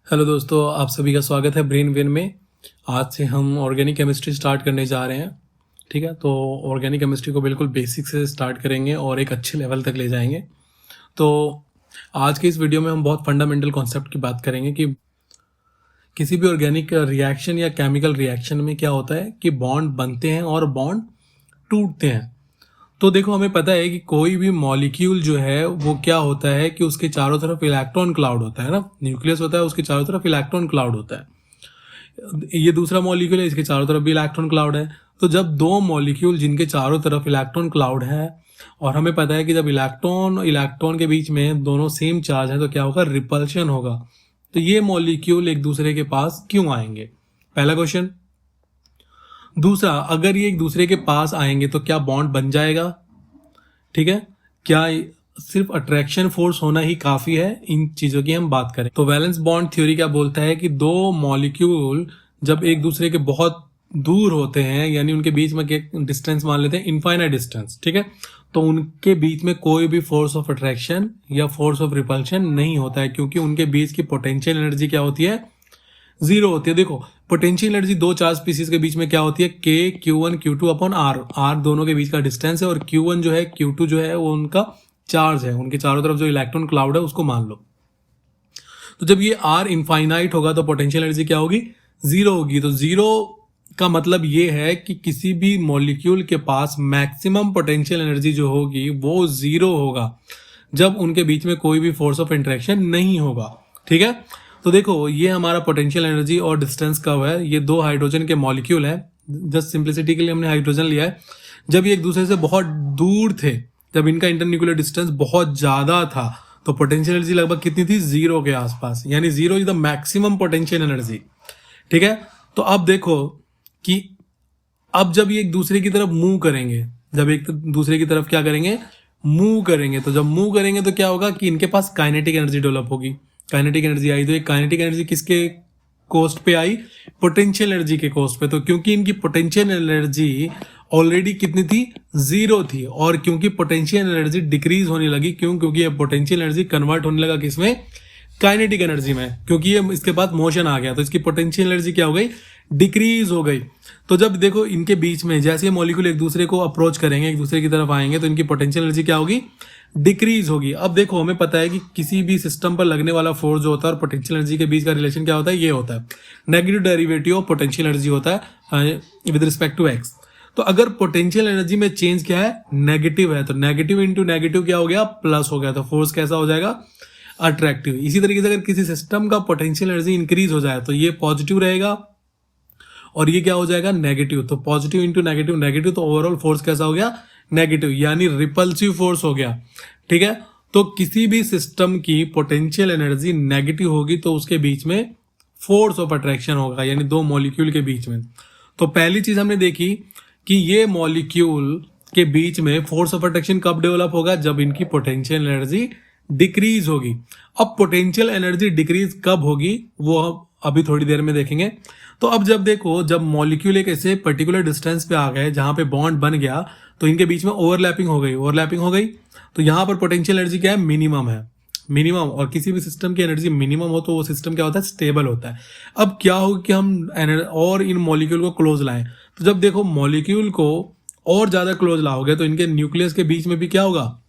Hello दोस्तों, आप सभी का स्वागत है ब्रेन वेन में। आज से हम ऑर्गेनिक केमिस्ट्री स्टार्ट करने जा रहे हैं। ठीक है, तो ऑर्गेनिक केमिस्ट्री को बिल्कुल बेसिक से स्टार्ट करेंगे और एक अच्छे लेवल तक ले जाएंगे। तो आज के इस वीडियो में हम बहुत फंडामेंटल कॉन्सेप्ट की बात करेंगे कि किसी भी ऑर्गेनिक रिएक्शन या केमिकल रिएक्शन में क्या होता है कि बॉन्ड बनते हैं और बॉन्ड टूटते हैं। तो देखो, हमें पता है कि कोई भी मॉलिक्यूल जो है वो क्या होता है कि उसके चारों तरफ इलेक्ट्रॉन क्लाउड होता है ना। न्यूक्लियस होता है, उसके चारों तरफ इलेक्ट्रॉन क्लाउड होता है। ये दूसरा मॉलिक्यूल है, इसके चारों तरफ भी इलेक्ट्रॉन क्लाउड है। तो जब दो मॉलिक्यूल जिनके चारों तरफ इलेक्ट्रॉन क्लाउड है और हमें पता है कि जब इलेक्ट्रॉन इलेक्ट्रॉन के बीच में दोनों सेम चार्ज है तो क्या होगा, रिपल्शन होगा। तो ये मॉलिक्यूल एक दूसरे के पास क्यों आएंगे, पहला क्वेश्चन। दूसरा, अगर ये एक दूसरे के पास आएंगे तो क्या बॉन्ड बन जाएगा। ठीक है, क्या सिर्फ अट्रैक्शन फोर्स होना ही काफी है, इन चीजों की हम बात करें। तो वैलेंस बॉन्ड थ्योरी क्या बोलता है कि दो मॉलिक्यूल जब एक दूसरे के बहुत दूर होते हैं, यानी उनके बीच में डिस्टेंस मान लेते हैं इनफाइनाइट डिस्टेंस, ठीक है, तो उनके बीच में कोई भी फोर्स ऑफ अट्रैक्शन या फोर्स ऑफ रिपल्शन नहीं होता है, क्योंकि उनके बीच की पोटेंशियल एनर्जी क्या होती है, जीरो होती है। देखो, पोटेंशियल एनर्जी दो चार्ज स्पीसीज के बीच में क्या होती है, के Q1 Q2 अपॉन आर दोनों के बीच का डिस्टेंस है, और Q1 जो है Q2 जो है वो उनका चार्ज है, उनके चारों तरफ जो इलेक्ट्रॉन क्लाउड है उसको मान लो। तो जब ये आर इनफाइनाइट होगा तो पोटेंशियल एनर्जी क्या होगी, जीरो होगी। तो जीरो का मतलब ये है कि किसी भी मॉलिक्यूल के पास मैक्सिमम पोटेंशियल एनर्जी जो होगी वो जीरो होगा जब उनके बीच में कोई भी फोर्स ऑफ इंटरेक्शन नहीं होगा। ठीक है, तो देखो, ये हमारा पोटेंशियल एनर्जी और डिस्टेंस कर्व है। ये दो हाइड्रोजन के मॉलिक्यूल हैं, जस्ट सिंप्लिसिटी के लिए हमने हाइड्रोजन लिया है। जब ये एक दूसरे से बहुत दूर थे, जब इनका इंटरन्यूक्लियर डिस्टेंस बहुत ज्यादा था, तो पोटेंशियल एनर्जी लगभग कितनी थी, जीरो के आसपास, यानी zero is the maximum potential energy. ठीक है, तो अब देखो कि अब जब ये एक दूसरे की तरफ मूव करेंगे, जब एक दूसरे की तरफ क्या करेंगे, मूव करेंगे, तो जब मूव करेंगे तो क्या होगा कि इनके पास काइनेटिक एनर्जी डेवलप होगी। काइनेटिक एनर्जी आई, तो ये काइनेटिक एनर्जी किसके कोस्ट पे आई, पोटेंशियल एनर्जी के कोस्ट पे। तो क्योंकि इनकी पोटेंशियल एनर्जी ऑलरेडी कितनी थी, जीरो थी, और क्योंकि पोटेंशियल एनर्जी डिक्रीज होने लगी, क्योंकि ये पोटेंशियल एनर्जी कन्वर्ट होने लगा किसमें, काइनेटिक एनर्जी में, क्योंकि ये इसके बाद मोशन आ गया, तो इसकी पोटेंशियल एनर्जी क्या हो गई, डिक्रीज हो गई। तो जब देखो इनके बीच में जैसे मॉलिक्यूल एक दूसरे को अप्रोच करेंगे, एक दूसरे की तरफ आएंगे, तो इनकी पोटेंशियल एनर्जी क्या होगी, डिक्रीज होगी। अब देखो, हमें पता है कि किसी भी सिस्टम पर लगने वाला फोर्स जो होता है और पोटेंशियल एनर्जी के बीच का रिलेशन क्या होता है, ये होता है negative derivative of potential energy होता है विद रिस्पेक्ट टू एक्स। तो अगर पोटेंशियल एनर्जी में चेंज क्या है, नेगेटिव है, तो नेगेटिव इंटू नेगेटिव क्या हो गया, प्लस हो गया, तो फोर्स कैसा हो जाएगा, अट्रैक्टिव। इसी तरीके से अगर किसी सिस्टम का पोटेंशियल एनर्जी इंक्रीज हो जाए तो ये पॉजिटिव रहेगा और ये क्या हो जाएगा, नेगेटिव। तो पॉजिटिव इंटू नेगेटिव नेगेटिव, तो ओवरऑल फोर्स कैसा हो गया, नेगेटिव, यानी रिपल्सिव फोर्स हो गया। ठीक है, तो किसी भी सिस्टम की पोटेंशियल एनर्जी नेगेटिव होगी तो उसके बीच में फोर्स ऑफ अट्रैक्शन होगा, यानी दो मॉलिक्यूल के बीच में। तो पहली चीज हमने देखी कि ये मॉलिक्यूल के बीच में फोर्स ऑफ अट्रैक्शन कब डेवलप होगा, जब इनकी पोटेंशियल एनर्जी डिक्रीज होगी। अब पोटेंशियल एनर्जी डिक्रीज कब होगी वो हम अभी थोड़ी देर में देखेंगे। तो अब जब देखो, जब मॉलिक्यूल एक ऐसे पर्टिकुलर डिस्टेंस पे आ गए जहां पे बॉन्ड बन गया, तो इनके बीच में ओवरलैपिंग हो गई, तो यहां पर पोटेंशियल एनर्जी क्या है, मिनिमम है, मिनिमम। और किसी भी सिस्टम की एनर्जी मिनिमम हो तो वो सिस्टम क्या होता है, स्टेबल होता है। अब क्या होगा कि हम और इन मॉलिक्यूल को क्लोज लाएं, तो जब देखो मॉलिक्यूल को और ज्यादा क्लोज लाओगे तो इनके न्यूक्लियस के बीच में भी क्या होगा,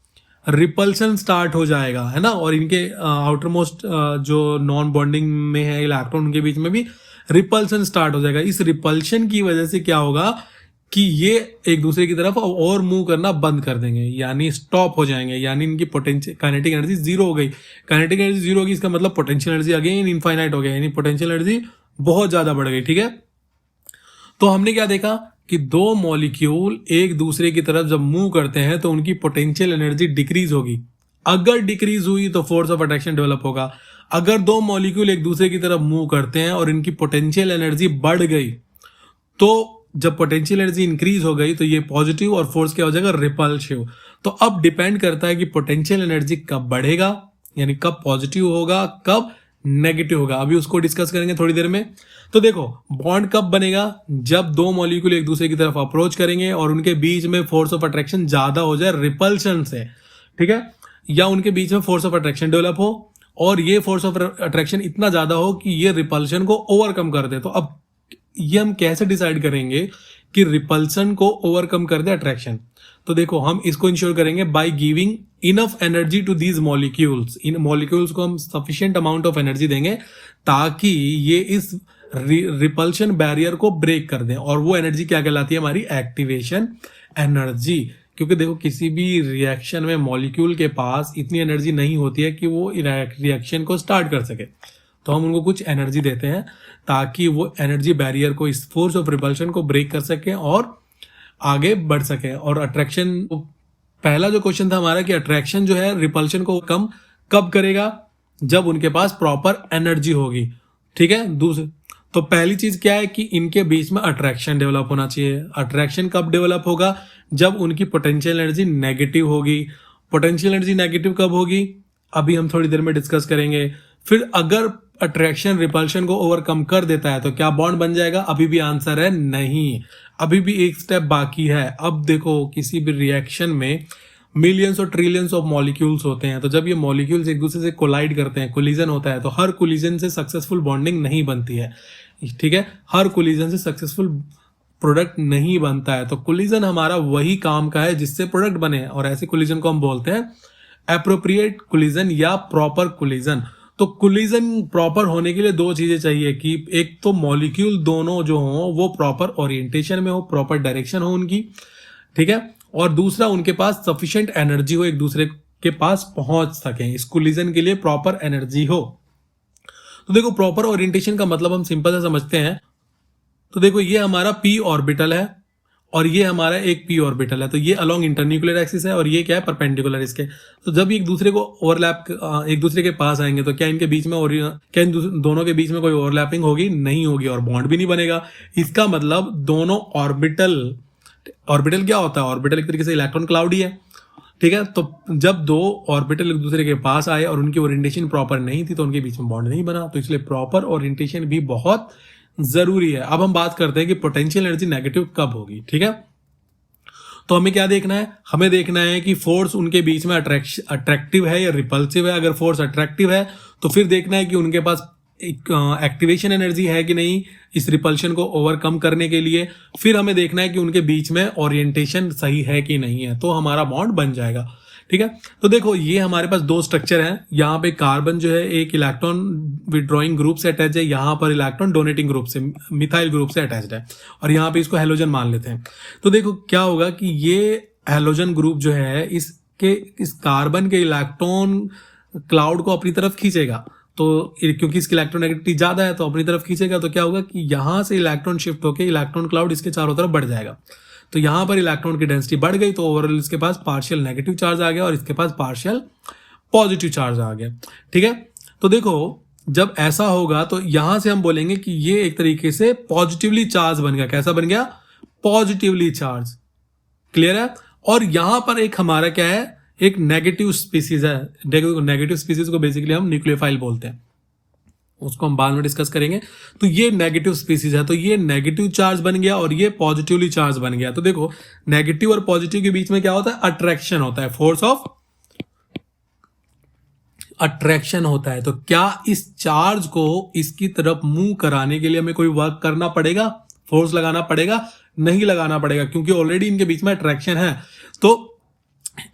रिपल्शन स्टार्ट हो जाएगा, है ना। और इनके आउटर मोस्ट जो नॉन बॉन्डिंग में है इलेक्ट्रॉन, उनके बीच में भी रिपल्शन स्टार्ट हो जाएगा। इस रिपल्शन की वजह से क्या होगा कि ये एक दूसरे की तरफ और मूव करना बंद कर देंगे, यानी स्टॉप हो जाएंगे, यानी इनकी पोटेंशियल काइनेटिक एनर्जी जीरो हो गई। काइनेटिक एनर्जी जीरो होगी, इसका मतलब पोटेंशियल एनर्जी अगेन इनफाइनाइट हो गया, यानी पोटेंशियल एनर्जी बहुत ज्यादा बढ़ गई। ठीक है, तो हमने क्या देखा कि दो मॉलिक्यूल एक दूसरे की तरफ जब मूव करते हैं तो उनकी पोटेंशियल एनर्जी डिक्रीज होगी। अगर डिक्रीज हुई तो फोर्स ऑफ अट्रैक्शन डेवलप होगा। अगर दो मॉलिक्यूल एक दूसरे की तरफ मूव करते हैं और इनकी पोटेंशियल एनर्जी बढ़ गई, तो जब पोटेंशियल एनर्जी इंक्रीज हो गई तो ये पॉजिटिव और फोर्स क्या हो जाएगा, रिपल्सिव। तो अब डिपेंड करता है कि पोटेंशियल एनर्जी कब बढ़ेगा, यानी कब पॉजिटिव होगा, कब नेगेटिव होगा। अभी उसको डिस्कस करेंगे थोड़ी देर में। तो देखो, बॉन्ड कब बनेगा, जब दो मॉलिक्यूल एक दूसरे की तरफ अप्रोच करेंगे और उनके बीच में फोर्स ऑफ अट्रैक्शन ज्यादा हो जाए रिपल्शन से, ठीक है, या उनके बीच में फोर्स ऑफ अट्रैक्शन डेवलप हो और ये फोर्स ऑफ अट्रैक्शन इतना ज्यादा हो कि ये रिपल्शन को ओवरकम कर दे। तो अब ये हम कैसे डिसाइड करेंगे कि रिपल्सन को ओवरकम कर दे अट्रैक्शन? तो देखो हम इसको इंश्योर करेंगे by giving enough energy to these molecules. इन मॉलिक्यूल्स को हम सफिशिएंट अमाउंट ऑफ एनर्जी देंगे ताकि ये इस रिपल्शन बैरियर को ब्रेक कर दें। और वो एनर्जी क्या कहलाती है? हमारी एक्टिवेशन एनर्जी। क्योंकि देखो किसी भी रिएक्शन में मॉलिक्यूल के पास इतनी एनर्जी नहीं होती है कि वो रिएक्शन को स्टार्ट कर सके, तो हम उनको कुछ एनर्जी देते हैं ताकि वो एनर्जी बैरियर को, इस फोर्स ऑफ रिपल्शन को ब्रेक कर सके और आगे बढ़ सके। और अट्रैक्शन, पहला जो क्वेश्चन था हमारा कि अट्रैक्शन जो है रिपल्शन को कम कब करेगा? जब उनके पास प्रॉपर एनर्जी होगी। ठीक है। दूसरी, तो पहली चीज क्या है कि इनके बीच में अट्रैक्शन डेवलप होना चाहिए। अट्रैक्शन कब डेवलप होगा? जब उनकी पोटेंशियल एनर्जी नेगेटिव होगी। पोटेंशियल एनर्जी नेगेटिव कब होगी? अभी हम थोड़ी देर में डिस्कस करेंगे। फिर अगर अट्रैक्शन रिपल्शन को ओवरकम कर देता है तो क्या बॉन्ड बन जाएगा? अभी भी आंसर है नहीं, अभी भी एक स्टेप बाकी है। अब देखो किसी भी रिएक्शन में मिलियंस और ट्रिलियंस ऑफ मॉलिक्यूल्स होते हैं, तो जब ये मॉलिक्यूल्स एक दूसरे से कोलाइड करते हैं, कोलिजन होता है, तो हर कोलिजन से सक्सेसफुल बॉन्डिंग नहीं बनती है। ठीक है, हर कोलिजन से सक्सेसफुल प्रोडक्ट नहीं बनता है। तो कोलिजन हमारा वही काम का है जिससे प्रोडक्ट बने, और ऐसे कोलिजन को हम बोलते हैं एप्रोप्रिएट कोलिजन या प्रॉपर कोलिजन। तो कोलिजन प्रॉपर होने के लिए दो चीजें चाहिए कि एक तो मॉलिक्यूल दोनों जो हो वो प्रॉपर ओरिएंटेशन में हो, प्रॉपर डायरेक्शन हो उनकी। ठीक है। और दूसरा उनके पास सफिशिएंट एनर्जी हो, एक दूसरे के पास पहुंच सके। इस कोलिजन के लिए प्रॉपर एनर्जी हो। तो देखो प्रॉपर ओरिएंटेशन का मतलब हम सिंपल से समझते हैं। तो देखो ये हमारा p ऑर्बिटल है और ये हमारा एक p ऑर्बिटल है। तो ये अलोंग इंटरन्यूक्लियर एक्सिस है और ये क्या है? परपेंडिकुलर इसके। तो जब एक दूसरे को ओवरलैप, एक दूसरे के पास आएंगे तो क्या इनके बीच में क्या इन दोनों के बीच में कोई ओवरलैपिंग होगी? नहीं होगी, और बॉन्ड भी नहीं बनेगा। इसका मतलब दोनों ऑर्बिटल क्या होता है? ऑर्बिटल एक तरीके से इलेक्ट्रॉन क्लाउड ही है। ठीक है। तो जब दो ऑर्बिटल एक दूसरे के पास आए और उनकी ओरिएंटेशन प्रॉपर नहीं थी तो उनके बीच में बॉन्ड नहीं बना। तो इसलिए प्रॉपर ओरिएंटेशन भी बहुत जरूरी है। अब हम बात करते हैं कि पोटेंशियल एनर्जी नेगेटिव कब होगी। ठीक है। तो हमें क्या देखना है? हमें देखना है कि फोर्स उनके बीच में अट्रैक्टिव है या रिपल्सिव है। अगर फोर्स अट्रैक्टिव है तो फिर देखना है कि उनके पास एक्टिवेशन एनर्जी है कि नहीं इस रिपल्शन को ओवरकम करने के लिए। फिर हमें देखना है कि उनके बीच में ओरिएंटेशन सही है कि नहीं है, तो हमारा बॉन्ड बन जाएगा। ठीक है। तो देखो ये हमारे पास दो स्ट्रक्चर हैं। यहाँ पे कार्बन जो है एक इलेक्ट्रॉन विड्रॉइंग ग्रुप से अटैच है, यहाँ पर इलेक्ट्रॉन डोनेटिंग ग्रुप से, मिथाइल ग्रुप से अटैच्ड है, और यहाँ पे इसको हेलोजन मान लेते हैं। तो देखो क्या होगा कि ये हेलोजन ग्रुप जो है इस कार्बन के इलेक्ट्रॉन क्लाउड को अपनी तरफ खींचेगा। तो क्योंकि इसकी इलेक्ट्रोनेगेटिविटी ज्यादा है तो अपनी तरफ खींचेगा। तो क्या होगा कि यहां से इलेक्ट्रॉन शिफ्ट होकर इलेक्ट्रॉन क्लाउड इसके चारों तरफ बढ़ जाएगा। तो यहां पर इलेक्ट्रॉन की डेंसिटी बढ़ गई तो ओवरऑल इसके पास पार्शियल नेगेटिव चार्ज आ गया और इसके पास पार्शियल पॉजिटिव चार्ज आ गया। ठीक है। तो देखो जब ऐसा होगा तो यहां से हम बोलेंगे कि ये एक तरीके से पॉजिटिवली चार्ज बन गया। कैसा बन गया? Positively charge. क्लियर है। और यहां पर एक हमारा क्या है? एक नेगेटिव स्पीसीज है। नेगेटिव स्पीसीज को बेसिकली हम न्यूक्लियोफाइल बोलते हैं, उसको हम बाद में डिस्कस करेंगे। तो ये नेगेटिव स्पीसीज है, तो ये नेगेटिव चार्ज बन गया और ये पॉजिटिवली चार्ज बन गया। तो देखो नेगेटिव और पॉजिटिव के बीच में क्या होता है? अट्रैक्शन होता है, फोर्स ऑफ अट्रैक्शन होता है। तो क्या इस चार्ज को इसकी तरफ मूव कराने के लिए हमें कोई वर्क करना पड़ेगा? फोर्स लगाना पड़ेगा? नहीं लगाना पड़ेगा, क्योंकि ऑलरेडी इनके बीच में अट्रैक्शन है। तो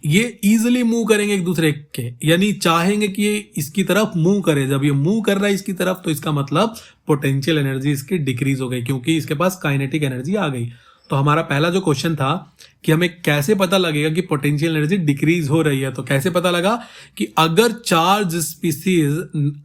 ये इजिली मूव करेंगे एक दूसरे के, यानी चाहेंगे कि ये इसकी तरफ मूव करे। जब ये मूव कर रहा है इसकी तरफ तो इसका मतलब पोटेंशियल एनर्जी इसकी डिक्रीज हो गई, क्योंकि इसके पास काइनेटिक एनर्जी आ गई। तो हमारा पहला जो क्वेश्चन था कि हमें कैसे पता लगेगा कि पोटेंशियल एनर्जी डिक्रीज हो रही है, तो कैसे पता लगा कि अगर चार्ज स्पीसीज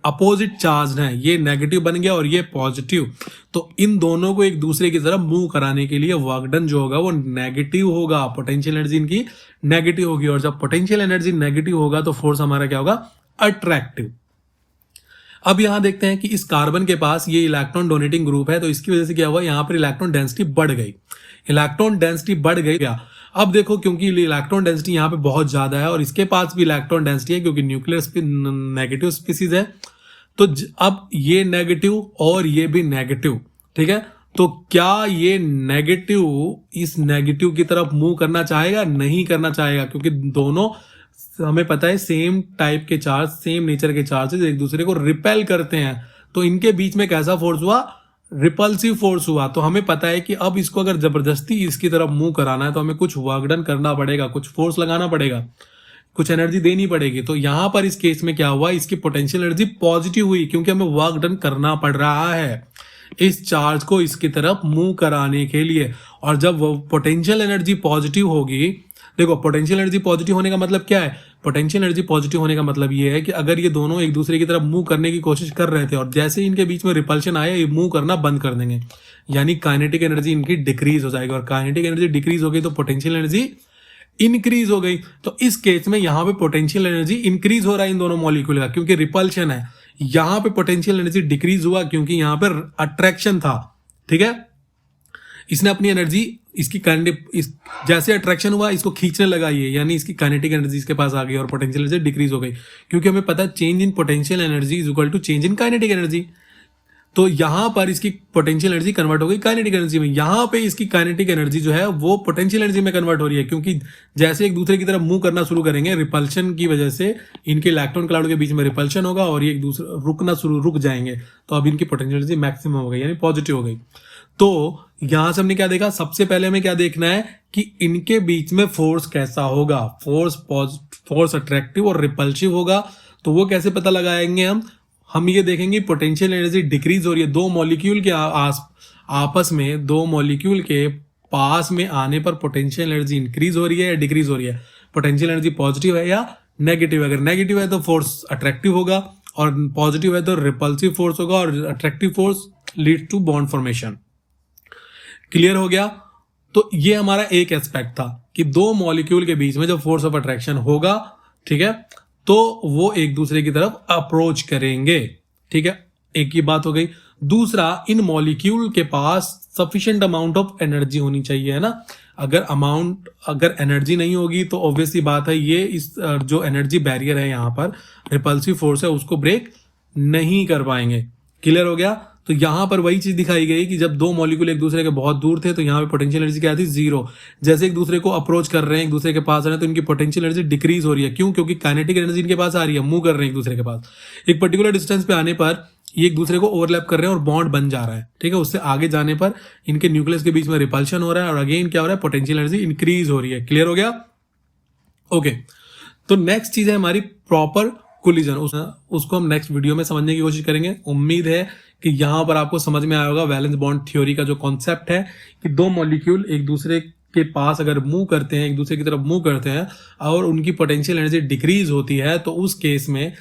अपोजिट चार्ज है, ये नेगेटिव बन गया और ये पॉजिटिव, तो इन दोनों को एक दूसरे की तरफ मूव कराने के लिए वर्क डन जो होगा वो नेगेटिव होगा। पोटेंशियल एनर्जी इनकी नेगेटिव होगी, और जब पोटेंशियल एनर्जी नेगेटिव होगा तो फोर्स हमारा क्या होगा? अट्रैक्टिव। अब यहां देखते हैं कि इस कार्बन के पास ये इलेक्ट्रॉन डोनेटिंग ग्रुप है, तो इसकी वजह से क्या हुआ? यहां पर इलेक्ट्रॉन डेंसिटी बढ़ गई। इलेक्ट्रॉन डेंसिटी बढ़ गई क्या? अब देखो क्योंकि इलेक्ट्रॉन डेंसिटी यहां पे बहुत ज्यादा है और इसके पास भी इलेक्ट्रॉन डेंसिटी है क्योंकि न्यूक्लियर नेगेटिव स्पीसीज है। तो अब ये नेगेटिव और ये भी नेगेटिव। ठीक है। तो क्या ये नेगेटिव इस नेगेटिव की तरफ मूव करना चाहेगा? नहीं करना चाहेगा, क्योंकि दोनों हमें पता है सेम टाइप के चार्ज, सेम नेचर के चार्जेस एक दूसरे को रिपेल करते हैं, तो इनके बीच में कैसा फोर्स हुआ, रिपल्सिव फोर्स हुआ। तो हमें पता है कि अब इसको अगर जबरदस्ती इसकी तरफ मूव कराना है तो हमें कुछ वर्क डन करना पड़ेगा, कुछ फोर्स लगाना पड़ेगा, कुछ एनर्जी देनी पड़ेगी। तो यहां पर इस केस में क्या हुआ, इसकी पोटेंशियल एनर्जी पॉजिटिव हुई क्योंकि हमें वर्क डन करना पड़ रहा है इस चार्ज को इसकी तरफ मूव कराने के लिए। और जब वो पोटेंशियल एनर्जी पॉजिटिव होगी, देखो पोटेंशियल एनर्जी पॉजिटिव होने का मतलब क्या है, पोटेंशियल एनर्जी पॉजिटिव होने का मतलब ये है कि अगर ये दोनों एक दूसरे की तरफ मूव करने की कोशिश कर रहे थे और जैसे इनके बीच में रिपल्शन आया, ये मूव करना बंद कर देंगे, यानी काइनेटिक एनर्जी इनकी डिक्रीज हो जाएगी। और काइनेटिक एनर्जी डिक्रीज हो गई तो पोटेंशियल एनर्जी इंक्रीज हो गई। तो इस केस में यहां पे पोटेंशियल एनर्जी इंक्रीज हो रहा है इन दोनों मॉलिक्यूल का, क्योंकि रिपल्शन है। यहां पे पोटेंशियल एनर्जी डिक्रीज हुआ क्योंकि यहां पर अट्रैक्शन था, ठीक है। इसने अपनी एनर्जी, इसकी जैसे अट्रैक्शन हुआ इसको खींचने लगा ये, यानी इसकी काइनेटिक एनर्जी इसके पास आ गई और पोटेंशियल एनर्जी डिक्रीज हो गई, क्योंकि हमें पता है change in potential energy is equal to change in kinetic energy. तो यहां पर इसकी पोटेंशियल एनर्जी कन्वर्ट हो गई काइनेटिक एनर्जी में, यहां पे इसकी काइनेटिक एनर्जी जो है वो पोटेंशियल एनर्जी में कन्वर्ट हो रही है, क्योंकि जैसे एक दूसरे की तरफ मूव करना शुरू करेंगे, रिपल्शन की वजह से इनके इलेक्ट्रॉन क्लाउड के बीच में रिपल्शन होगा और ये एक दूसरे रुक जाएंगे, तो अब इनकी पोटेंशियल एनर्जी मैक्सिमम हो गई, यानी पॉजिटिव हो गई। तो यहां से हमने क्या देखा, सबसे पहले हमें क्या देखना है कि इनके बीच में फोर्स कैसा होगा, फोर्स अट्रैक्टिव और रिपल्सिव होगा। तो वो कैसे पता लगाएंगे हम ये देखेंगे पोटेंशियल एनर्जी डिक्रीज हो रही है दो मॉलिक्यूल के आपस में, दो मॉलिक्यूल के पास में आने पर पोटेंशियल एनर्जी इंक्रीज हो रही है या डिक्रीज हो रही है, पोटेंशियल एनर्जी पॉजिटिव है या नेगेटिव है। अगर नेगेटिव है तो फोर्स अट्रैक्टिव होगा और पॉजिटिव है तो रिपल्सिव फोर्स होगा और attractive force lead to bond formation. Clear हो गया। तो ये हमारा एक एस्पेक्ट था कि दो मॉलिक्यूल के बीच में जब फोर्स ऑफ अट्रैक्शन होगा, ठीक है, तो वो एक दूसरे की तरफ अप्रोच करेंगे, ठीक है, एक ही बात हो गई। दूसरा, इन मॉलिक्यूल के पास सफिशिएंट अमाउंट ऑफ एनर्जी होनी चाहिए, है ना। अगर एनर्जी नहीं होगी तो ऑब्वियसली बात है ये इस जो एनर्जी बैरियर है यहाँ पर रिपल्सिव फोर्स है उसको ब्रेक नहीं कर पाएंगे। क्लियर हो गया। तो यहां पर वही चीज दिखाई गई कि जब दो मॉलिक्यूल एक दूसरे के बहुत दूर थे तो यहाँ पे पोटेंशियल एनर्जी क्या थी, जीरो। जैसे एक दूसरे को अप्रोच कर रहे हैं, एक दूसरे के पास आ रहे हैं, तो इनकी पोटेंशियल एनर्जी डिक्रीज हो रही है। क्यों? क्योंकि काइनेटिक एनर्जी इनके पास आ रही है, मूव कर रहे हैं एक दूसरे के पास। एक पर्टिकुलर डिस्टेंस पे आने पर ये एक दूसरे को ओवरलैप कर रहे हैं और बॉन्ड बन जा रहा है, ठीक है। उससे आगे जाने पर इनके न्यूक्लियस के बीच में रिपल्शन हो रहा है और अगेन क्या हो रहा है, पोटेंशियल एनर्जी इंक्रीज हो रही है। क्लियर हो गया। ओके, तो नेक्स्ट चीज है हमारी प्रॉपर कोलिजन, उसको हम नेक्स्ट वीडियो में समझने की कोशिश करेंगे। उम्मीद है कि यहां पर आपको समझ में आया होगा वैलेंस बॉन्ड थ्योरी का जो कॉन्सेप्ट है कि दो मॉलिक्यूल एक दूसरे के पास अगर मूव करते हैं, एक दूसरे की तरफ मूव करते हैं और उनकी पोटेंशियल एनर्जी डिक्रीज होती है तो उस केस में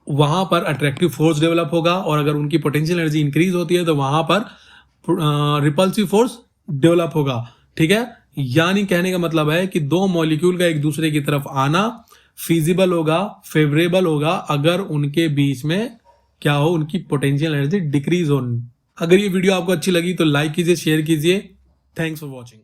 वहां पर अट्रैक्टिव फोर्स डेवलप होगा और अगर उनकी पोटेंशियल एनर्जी इंक्रीज होती है तो वहां पर रिपल्सिव फोर्स डेवलप होगा, ठीक है। यानी कहने का मतलब है कि दो मॉलिक्यूल का एक दूसरे की तरफ आना फीजिबल होगा, फेवरेबल होगा अगर उनके बीच में क्या हो, उनकी पोटेंशियल एनर्जी डिक्रीज हो। अगर ये वीडियो आपको अच्छी लगी तो लाइक कीजिए, शेयर कीजिए। Thanks for watching.